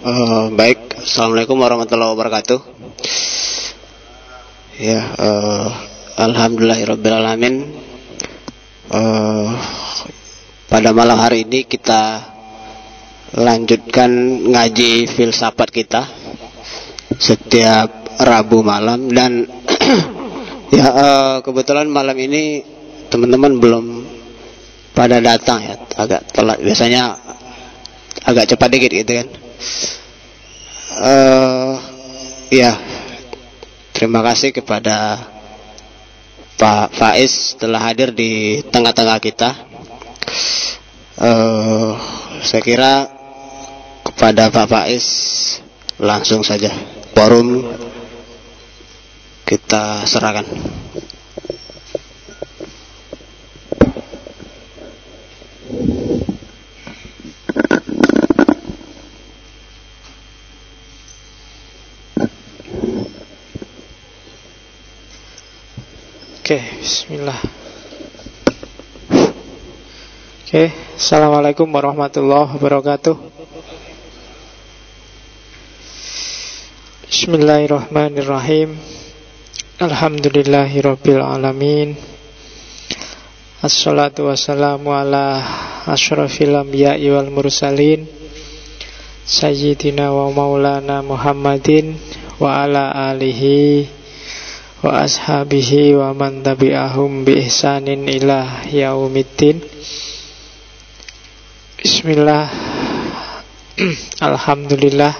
Baik, Assalamualaikum warahmatullahi wabarakatuh. Ya, alhamdulillahirobbilalamin. Pada malam hari ini kita lanjutkan ngaji filsafat kita setiap Rabu malam. Dan ya, kebetulan malam ini teman-teman belum pada datang ya, agak telat. Biasanya agak cepat dikit gitu kan. Ya, terima kasih kepada Pak Faiz telah hadir di tengah-tengah kita. Saya kira kepada Pak Faiz langsung saja forum kita serahkan. Oke, bismillah. Oke, assalamualaikum warahmatullahi wabarakatuh. Bismillahirrahmanirrahim. Alhamdulillahirabbil alamin. Assalatu wassalamu ala asyrafil anbiya'i wal mursalin sayyidina wa maulana Muhammadin wa ala alihi wa ashabihi wa man tabi'ahum bi ihsanin ila yaumiddin. Bismillah. Alhamdulillah.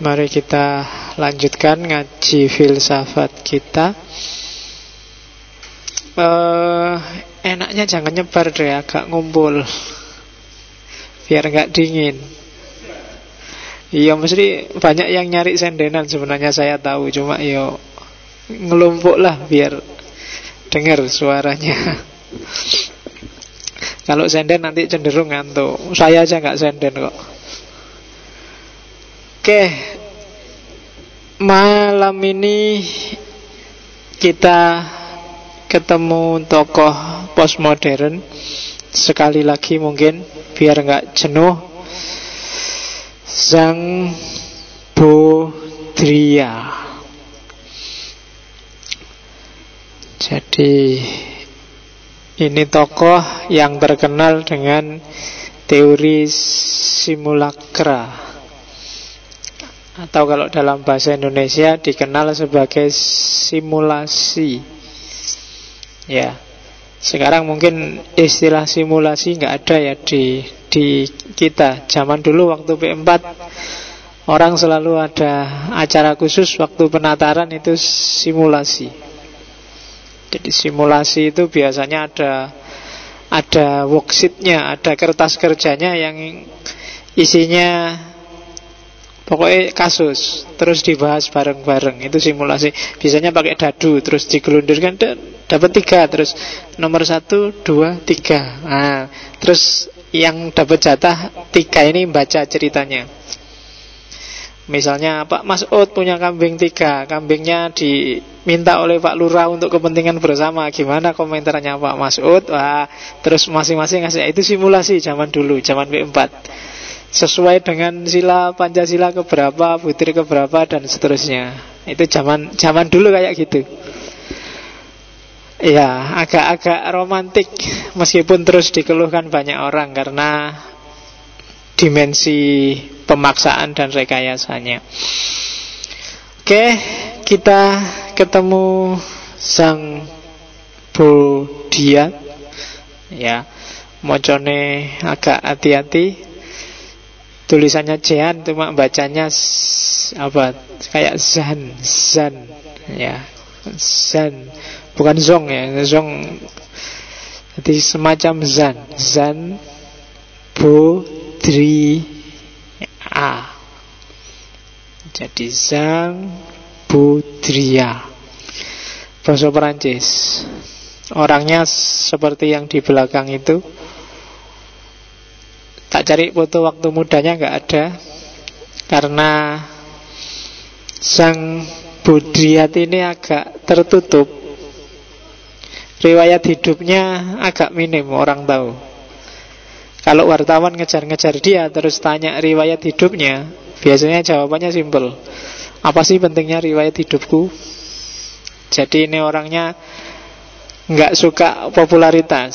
Mari kita lanjutkan ngaji filsafat kita. Enaknya jangan nyebar deh, agak ngumpul biar gak dingin. Iya, mesti banyak yang nyari sendenan sebenarnya, saya tahu. Cuma yo ngelumpuk lah biar dengar suaranya. Kalau senden nanti cenderung ngantuk. Saya aja gak senden kok. Oke, malam ini kita ketemu tokoh postmodern sekali lagi mungkin biar gak jenuh. Zhang Baudrillard. Jadi ini tokoh yang terkenal dengan teori simulacra, atau kalau dalam bahasa Indonesia dikenal sebagai simulasi. Ya, sekarang mungkin istilah simulasi nggak ada ya di kita. Zaman dulu waktu P4 orang selalu ada acara khusus waktu penataran, itu simulasi. Jadi simulasi itu biasanya ada worksheetnya, ada kertas kerjanya yang isinya pokoknya kasus, terus dibahas bareng-bareng. Itu simulasi. Biasanya pakai dadu, terus digelundurkan dapat 3, terus nomor 1, 2, 3. Nah, terus yang dapat jatah 3 ini baca ceritanya. Misalnya Pak Mas'ud punya kambing 3, kambingnya diminta oleh Pak Lurah untuk kepentingan bersama. Gimana komentarnya Pak Mas'ud? Wah, terus masing-masing ngasih. Itu simulasi zaman dulu, zaman P4. Sesuai dengan sila Pancasila keberapa, butir keberapa, dan seterusnya. Itu zaman dulu kayak gitu. Ya, agak-agak romantik, meskipun terus dikeluhkan banyak orang karena dimensi pemaksaan dan rekayasanya. Oke, kita ketemu Zhang Baudrillard. Ya, mocone agak hati-hati. Tulisannya Jean, cuma bacanya apa? Kayak Zan. Ya, Zan. Bukan Zong ya, Zong. Jadi semacam Zhang Baudrillard. Jadi Zhang Baudrillard, bahasa Perancis. Orangnya seperti yang di belakang itu. Tak cari foto waktu mudanya nggak ada, karena Zhang Baudrillard ini agak tertutup. Riwayat hidupnya agak minim orang tahu. Kalau wartawan ngejar-ngejar dia terus tanya riwayat hidupnya, biasanya jawabannya simpel. Apa sih pentingnya riwayat hidupku? Jadi ini orangnya nggak suka popularitas,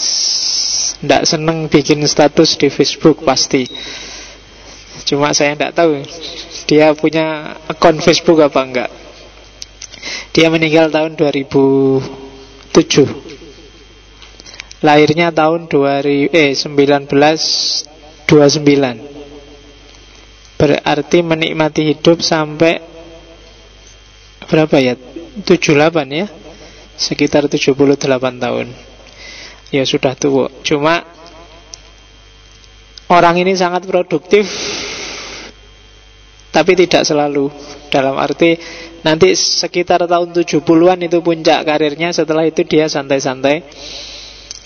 nggak seneng bikin status di Facebook pasti. Cuma saya nggak tahu dia punya akun Facebook apa enggak. Dia meninggal tahun 2007. Lahirnya tahun 1929. Berarti menikmati hidup sampai berapa ya? 78 ya. Sekitar 78 tahun. Ya sudah tua. Cuma orang ini sangat produktif, tapi tidak selalu. Dalam arti nanti sekitar tahun 70-an itu puncak karirnya. Setelah itu dia santai-santai.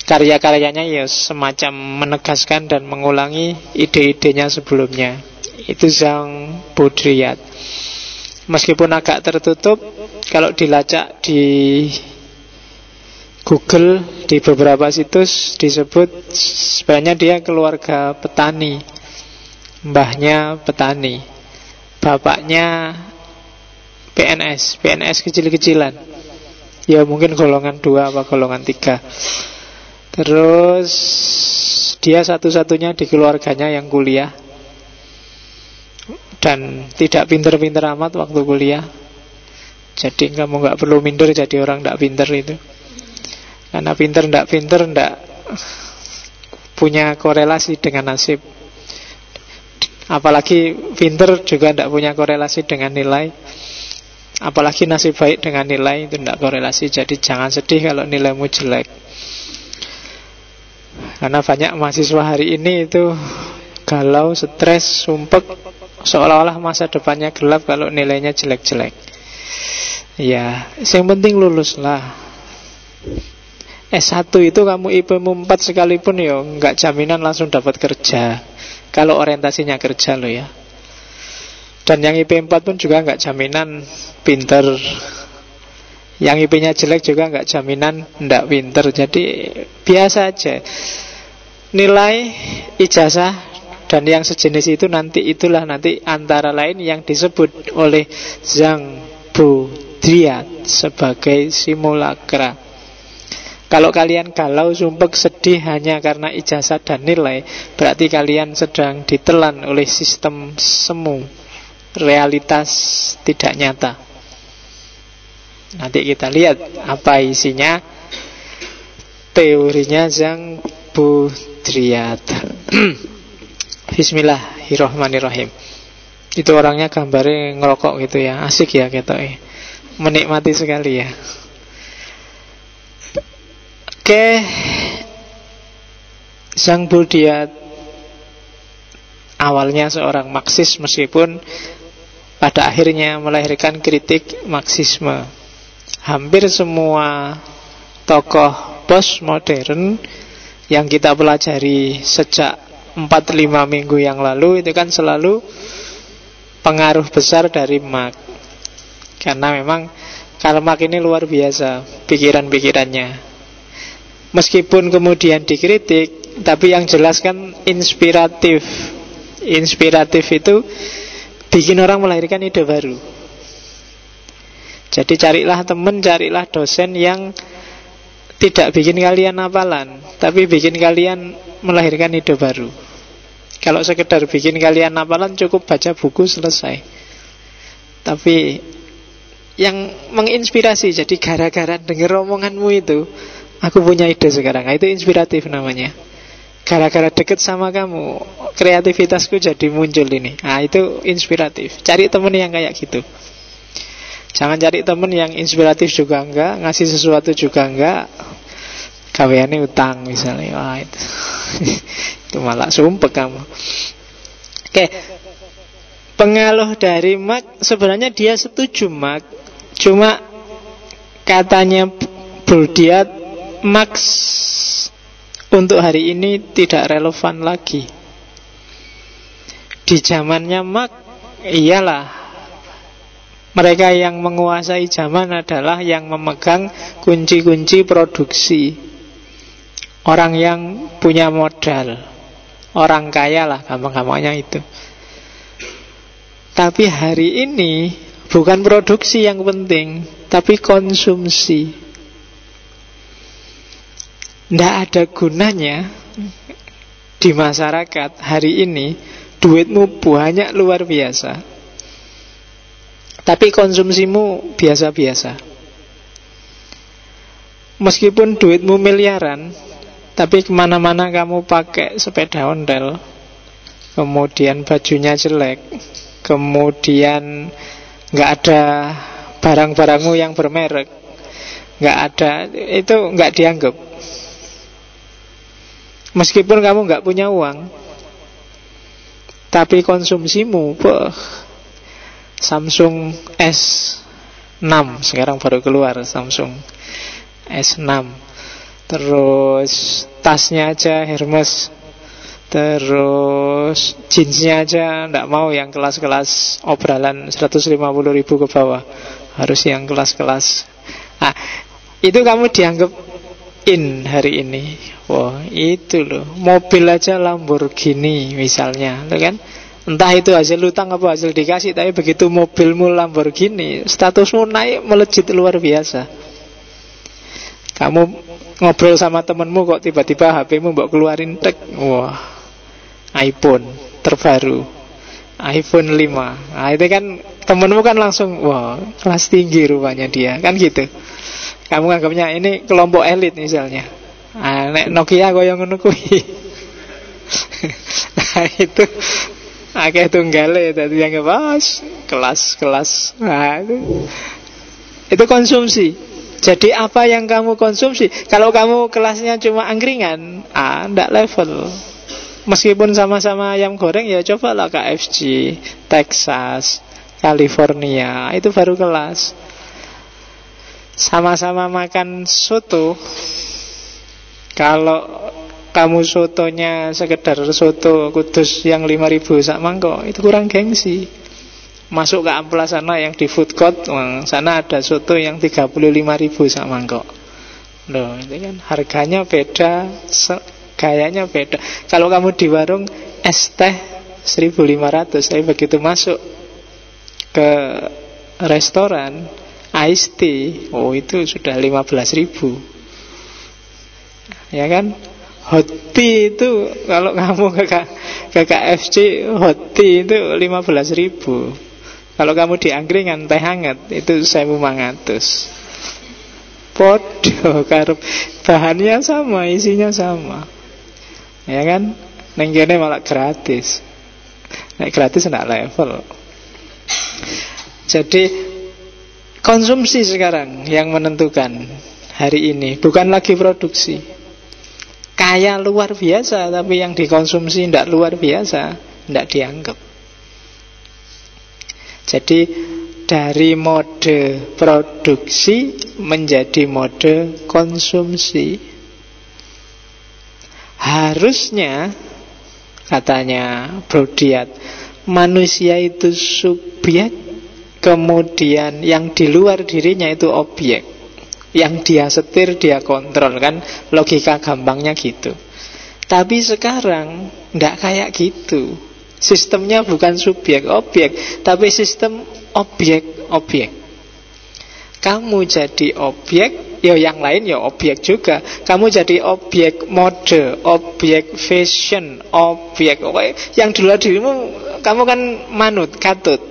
Karya-karyanya ya semacam menegaskan dan mengulangi ide-idenya sebelumnya. Itu Zhang Baudrillard. Meskipun agak tertutup, kalau dilacak di Google, di beberapa situs disebut sebenarnya dia keluarga petani. Mbahnya petani, bapaknya PNS kecil-kecilan. Ya mungkin golongan 2 apa golongan 3. Terus dia satu-satunya di keluarganya yang kuliah, dan tidak pinter-pinter amat waktu kuliah. Jadi kamu nggak perlu minder jadi orang nggak pinter itu. Karena pinter nggak punya korelasi dengan nasib. Apalagi pinter juga nggak punya korelasi dengan nilai. Apalagi nasib baik dengan nilai itu nggak korelasi. Jadi jangan sedih kalau nilaimu jelek. Karena banyak mahasiswa hari ini itu galau, stres, sumpek, seolah-olah masa depannya gelap kalau nilainya jelek-jelek. Ya, yang penting lulus lah. S1 itu kamu IP-mu 4 sekalipun ya nggak jaminan langsung dapat kerja. Kalau orientasinya kerja loh ya. Dan yang IP 4 pun juga nggak jaminan pinter. Yang IP-nya jelek juga nggak jaminan nggak pinter. Jadi biasa aja. Nilai, ijazah, dan yang sejenis itu itulah nanti antara lain yang disebut oleh Zhang Baudrillard sebagai simulakra. Kalau kalian galau, sumpek, sedih hanya karena ijazah dan nilai, berarti kalian sedang ditelan oleh sistem semu. Realitas tidak nyata. Nanti kita lihat apa isinya teorinya Zhang Baudrillard. Bismillahirrahmanirrahim. Itu orangnya gambarnya ngerokok gitu ya. Asik ya ketoknya. Menikmati sekali ya. Oke. Zhang Baudrillard awalnya seorang Marxis, meskipun pada akhirnya melahirkan kritik Marxisme. Hampir semua tokoh postmodern yang kita pelajari sejak 4-5 minggu yang lalu itu kan selalu pengaruh besar dari Marx. Karena memang Karl Marx ini luar biasa pikiran-pikirannya. Meskipun kemudian dikritik, tapi yang jelas kan inspiratif. Inspiratif itu bikin orang melahirkan ide baru. Jadi carilah teman, carilah dosen yang tidak bikin kalian hafalan, tapi bikin kalian melahirkan ide baru. Kalau sekedar bikin kalian hafalan cukup baca buku selesai. Tapi yang menginspirasi, jadi gara-gara dengar omonganmu itu aku punya ide sekarang. Itu inspiratif namanya. Gara-gara deket sama kamu, kreativitasku jadi muncul ini. Itu inspiratif. Cari temen yang kayak gitu. Jangan cari temen yang inspiratif juga enggak, ngasih sesuatu juga enggak, gaweane utang misalnya. Wah itu itu malah sumpek kamu. Oke. Pengaruh dari Marx, sebenarnya dia setuju Marx. Cuma katanya Baudrillard, Marx untuk hari ini tidak relevan lagi. Di zamannya Marx, iyalah, mereka yang menguasai zaman adalah yang memegang kunci-kunci produksi. Orang yang punya modal. Orang kaya lah, gampang-gampangnya itu. Tapi hari ini bukan produksi yang penting, tapi konsumsi. Tidak ada gunanya di masyarakat hari ini duitmu banyak luar biasa, tapi konsumsimu biasa-biasa. Meskipun duitmu miliaran, tapi kemana-mana kamu pakai sepeda ondel, kemudian bajunya jelek, kemudian nggak ada barang-barangmu yang bermerek, nggak ada, itu nggak dianggap. Meskipun kamu nggak punya uang, tapi konsumsimu, Samsung S6 sekarang baru keluar, Samsung S6. Terus tasnya aja Hermes, terus jeansnya aja nggak mau yang kelas-kelas obralan 150.000 ke bawah, harus yang kelas-kelas. Nah, itu kamu dianggap in hari ini. Wah, itu loh, mobil aja Lamborghini misalnya, kan? Entah itu hasil utang apa hasil dikasih, tapi begitu mobilmu Lamborghini, statusmu naik melejit luar biasa. Kamu ngobrol sama temenmu kok tiba-tiba HP-mu mbok keluarin, tek, wah, iPhone terbaru, iPhone 5. Nah, itu kan temenmu kan langsung, wah, kelas tinggi rupanya dia, kan gitu. Kamu anggapnya ini kelompok elit misalnya. Nah, nek Nokia koyo ngono kuwi. Nah, itu akeh tunggale dadi yang bos kelas-kelas. Nah, itu konsumsi. Jadi apa yang kamu konsumsi? Kalau kamu kelasnya cuma angkringan, ndak level. Meskipun sama-sama ayam goreng, ya cobalah KFC, Texas, California, itu baru kelas. Sama-sama makan soto, kalau kamu sotonya sekedar soto Kudus yang 5.000 sak mangkok, itu kurang gengsi. Masuk ke amplas sana yang di food court, sana ada soto yang 35.000 sak mangkok. Loh, itu kan harganya beda, gayanya beda. Kalau kamu di warung es teh 1.500, tapi begitu masuk ke restoran iced tea, oh itu sudah 15.000. Ya kan? Hot tea itu kalau kamu ke KFC, hot tea itu 15.000. Kalau kamu di angkringan teh hangat itu 1.500. Podo karep, bahannya sama, isinya sama. Ya kan? Neng kene malah gratis. Nek gratis ndak level. Jadi konsumsi sekarang yang menentukan hari ini, bukan lagi produksi. Kaya luar biasa, tapi yang dikonsumsi tidak luar biasa, tidak dianggap. Jadi dari mode produksi menjadi mode konsumsi. Harusnya, katanya Brodiat, manusia itu subjek, kemudian yang di luar dirinya itu objek, yang dia setir, dia kontrol, kan logika gampangnya gitu. Tapi sekarang tidak kayak gitu. Sistemnya bukan subjek objek, tapi sistem objek-objek. Kamu jadi objek, ya yang lain ya objek juga. Kamu jadi objek mode, objek fashion, objek yang di luar dirimu. Kamu kan manut, katut,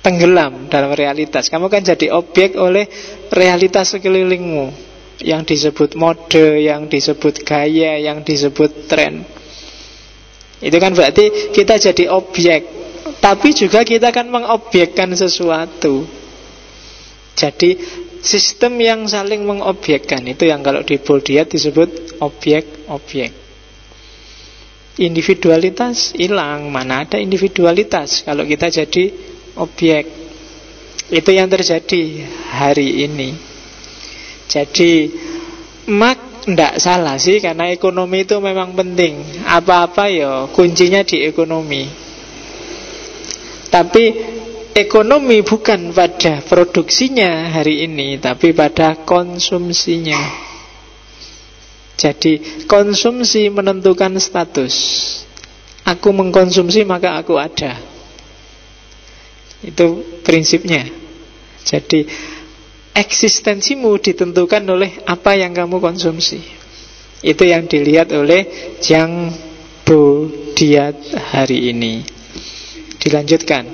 tenggelam dalam realitas. Kamu kan jadi objek oleh realitas sekelilingmu, yang disebut mode, yang disebut gaya, yang disebut tren. Itu kan berarti kita jadi objek, tapi juga kita kan mengobjekkan sesuatu. Jadi sistem yang saling mengobjekkan, itu yang kalau di Brodiat disebut objek-objek. Individualitas hilang. Mana ada individualitas kalau kita jadi objek. Itu yang terjadi hari ini. Jadi ndak salah sih, karena ekonomi itu memang penting. Apa-apa ya kuncinya di ekonomi. Tapi ekonomi bukan pada produksinya hari ini, tapi pada konsumsinya. Jadi konsumsi menentukan status. Aku mengkonsumsi maka aku ada. Itu prinsipnya. Jadi eksistensimu ditentukan oleh apa yang kamu konsumsi. Itu yang dilihat oleh Jang Bo-diat hari ini. Dilanjutkan.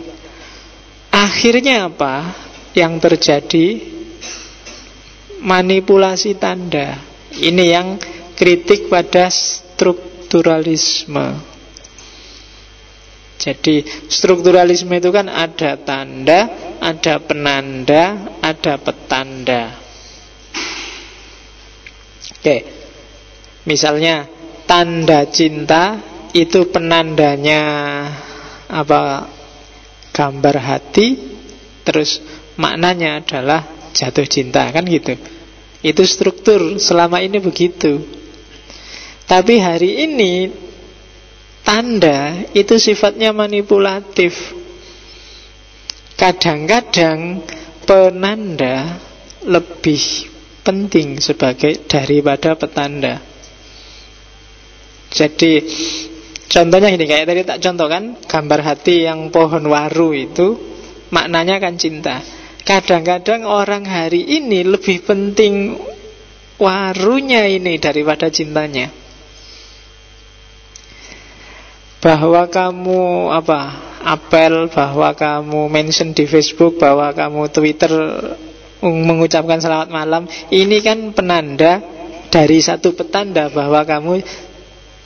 Akhirnya apa yang terjadi? Manipulasi tanda. Ini yang kritik pada strukturalisme. Jadi strukturalisme itu kan ada tanda, ada penanda, ada petanda. Oke. Misalnya tanda cinta itu penandanya apa? Gambar hati, terus maknanya adalah jatuh cinta, kan gitu. Itu struktur selama ini begitu. Tapi hari ini tanda itu sifatnya manipulatif. Kadang-kadang penanda lebih penting sebagai daripada petanda. Jadi contohnya ini, kayak tadi tak contohkan, gambar hati yang pohon waru itu maknanya kan cinta. Kadang-kadang orang hari ini lebih penting warunya ini daripada cintanya. Bahwa kamu apel, bahwa kamu mention di Facebook, bahwa kamu Twitter mengucapkan selamat malam, ini kan penanda dari satu petanda bahwa kamu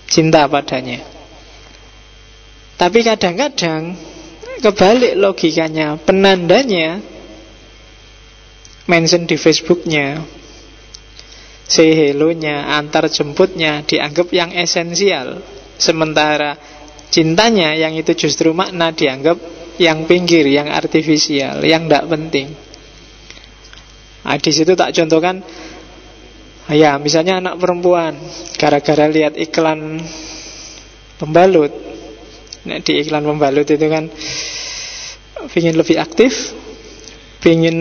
cinta padanya. Tapi kadang-kadang kebalik logikanya, penandanya mention di Facebooknya, say hello-nya, antar jemputnya dianggap yang esensial. Sementara cintanya yang itu justru makna dianggap yang pinggir, yang artifisial, yang tidak penting. Nah, di situ tak contohkan, ya misalnya anak perempuan gara-gara lihat iklan pembalut. Nah, di iklan pembalut itu kan ingin lebih aktif, pingin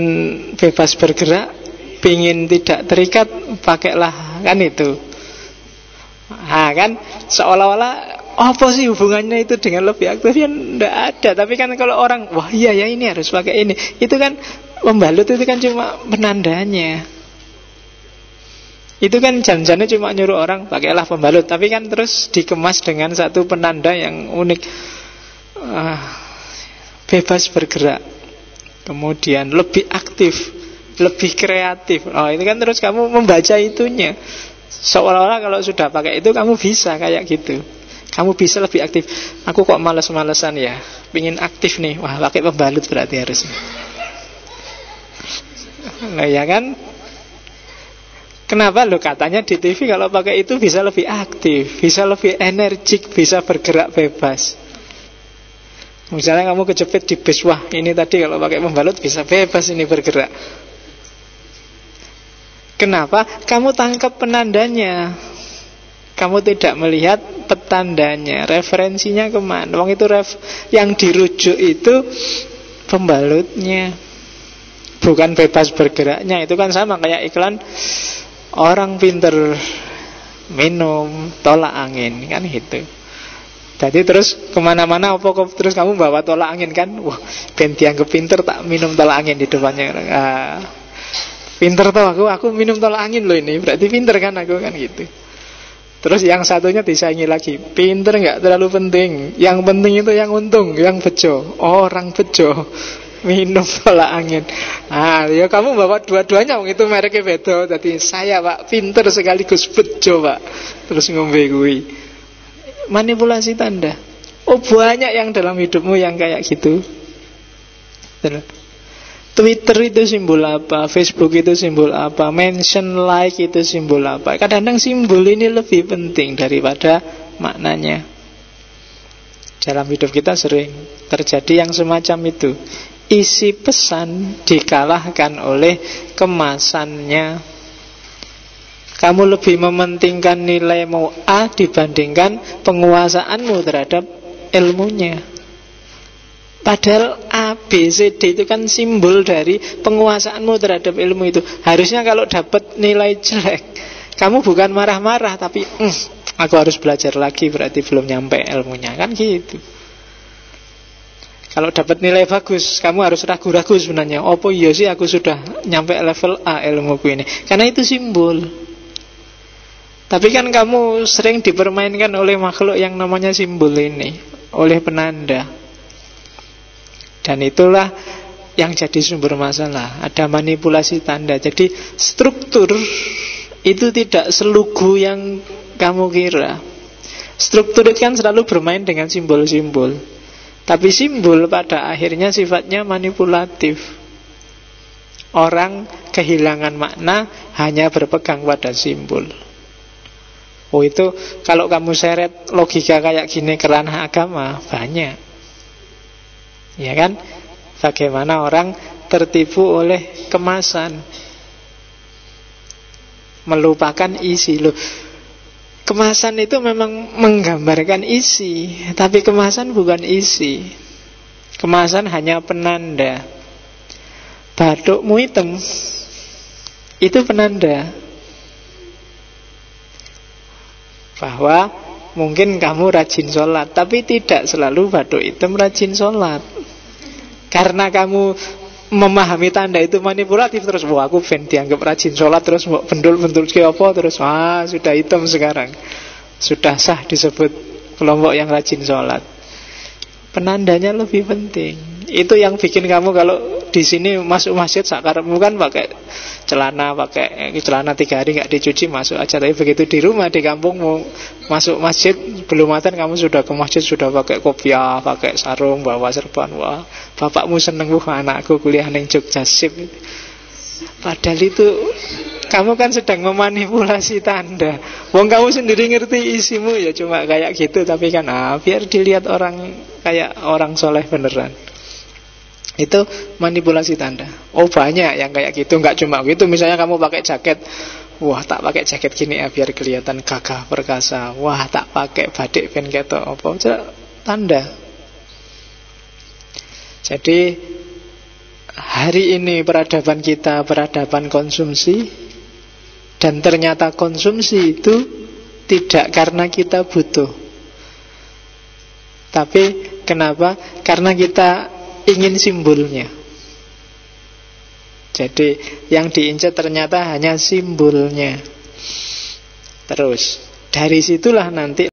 bebas bergerak, pingin tidak terikat, pakailah kan itu. Nah kan seolah-olah apa sih hubungannya itu dengan lebih aktif? Ya tidak ada. Tapi kan kalau orang, wah iya ya ini harus pakai ini, itu kan pembalut itu kan cuma penandanya. Itu kan janjinya cuma nyuruh orang pakailah pembalut, tapi kan terus dikemas dengan satu penanda yang unik, bebas bergerak, kemudian lebih aktif, lebih kreatif. Oh itu kan terus kamu membaca itunya, seolah-olah kalau sudah pakai itu kamu bisa kayak gitu, kamu bisa lebih aktif. Aku kok males-malesan ya, pingin aktif nih, wah pakai pembalut berarti harus. Nah ya kan, kenapa lo katanya di TV kalau pakai itu bisa lebih aktif, bisa lebih energik, bisa bergerak bebas. Misalnya kamu kejepit di bis, wah ini tadi kalau pakai pembalut bisa bebas ini bergerak. Kenapa? Kamu tangkap penandanya, kamu tidak melihat petandanya, referensinya kemana. Wong itu yang dirujuk itu pembalutnya, bukan bebas bergeraknya. Itu kan sama kayak iklan orang pinter minum tolak angin, kan gitu. Jadi terus kemana-mana terus kamu bawa tolak angin kan, wah ben dianggap pinter tak minum tolak angin di depannya. Pinter tuh aku minum tolak angin loh ini, berarti pinter kan aku, kan gitu. Terus yang satunya disaingi lagi, pinter nggak terlalu penting, yang penting itu yang untung, yang bejo, orang bejo minum tolak angin. Ya kamu bawa dua-duanya, itu mereknya beda. Jadi saya pak pinter sekaligus bejo pak, terus ngombe gue. Manipulasi tanda. Oh banyak yang dalam hidupmu yang kayak gitu. Twitter itu simbol apa, Facebook itu simbol apa, mention like itu simbol apa. Kadang-kadang simbol ini lebih penting daripada maknanya. Dalam hidup kita sering terjadi yang semacam itu. Isi pesan dikalahkan oleh kemasannya. Kamu lebih mementingkan nilaimu A dibandingkan penguasaanmu terhadap ilmunya. Padahal A, B, C, D itu kan simbol dari penguasaanmu terhadap ilmu itu. Harusnya kalau dapat nilai jelek, Kamu bukan marah-marah, tapi aku harus belajar lagi, berarti belum nyampe ilmunya. Kan gitu. Kalau dapat nilai bagus, kamu harus ragu-ragu sebenarnya. Apa iya sih aku sudah nyampe level A ilmuku ini? Karena itu simbol. Tapi kan kamu sering dipermainkan oleh makhluk yang namanya simbol ini, oleh penanda. Dan itulah yang jadi sumber masalah. Ada manipulasi tanda. Jadi struktur itu tidak selugu yang kamu kira. Struktur itu kan selalu bermain dengan simbol-simbol. Tapi simbol pada akhirnya sifatnya manipulatif. Orang kehilangan makna hanya berpegang pada simbol. Oh itu kalau kamu seret logika kayak gini ke ranah agama, banyak. Ya kan? Bagaimana orang tertipu oleh kemasan, melupakan isi. Loh, kemasan itu memang menggambarkan isi, tapi kemasan bukan isi. Kemasan hanya penanda. Bathukmu hitam, itu penanda bahwa mungkin kamu rajin sholat, tapi tidak selalu bathuk hitam rajin sholat. Karena kamu memahami tanda itu manipulatif, terus wah aku ben dianggap rajin sholat, terus bendul-bendul ke apa, terus sudah hitam sekarang, sudah sah disebut kelompok yang rajin sholat. Penandanya lebih penting. Itu yang bikin kamu kalau di sini masuk masjid sakarepmu kan pakai celana 3 hari nggak dicuci masuk aja. Tapi begitu di rumah di kampungmu masuk masjid belum makan kamu sudah ke masjid sudah pakai kopiah, pakai sarung, bawa serban. Wah, bapakmu seneng, anakku kuliah ning Jogja sip. Padahal itu kamu kan sedang memanipulasi tanda. Wong kamu sendiri ngerti isimu ya cuma kayak gitu, tapi kan biar dilihat orang kayak orang soleh beneran. Itu manipulasi tanda. Oh banyak yang kayak gitu, nggak cuma gitu. Misalnya kamu pakai jaket, wah tak pakai jaket gini ya biar kelihatan gagah perkasa. Wah tak pakai batik ben ketok apa, tanda. Jadi hari ini peradaban kita peradaban konsumsi, dan ternyata konsumsi itu tidak karena kita butuh. Tapi kenapa? Karena kita ingin simbolnya. Jadi yang diincar ternyata hanya simbolnya. Terus dari situlah nanti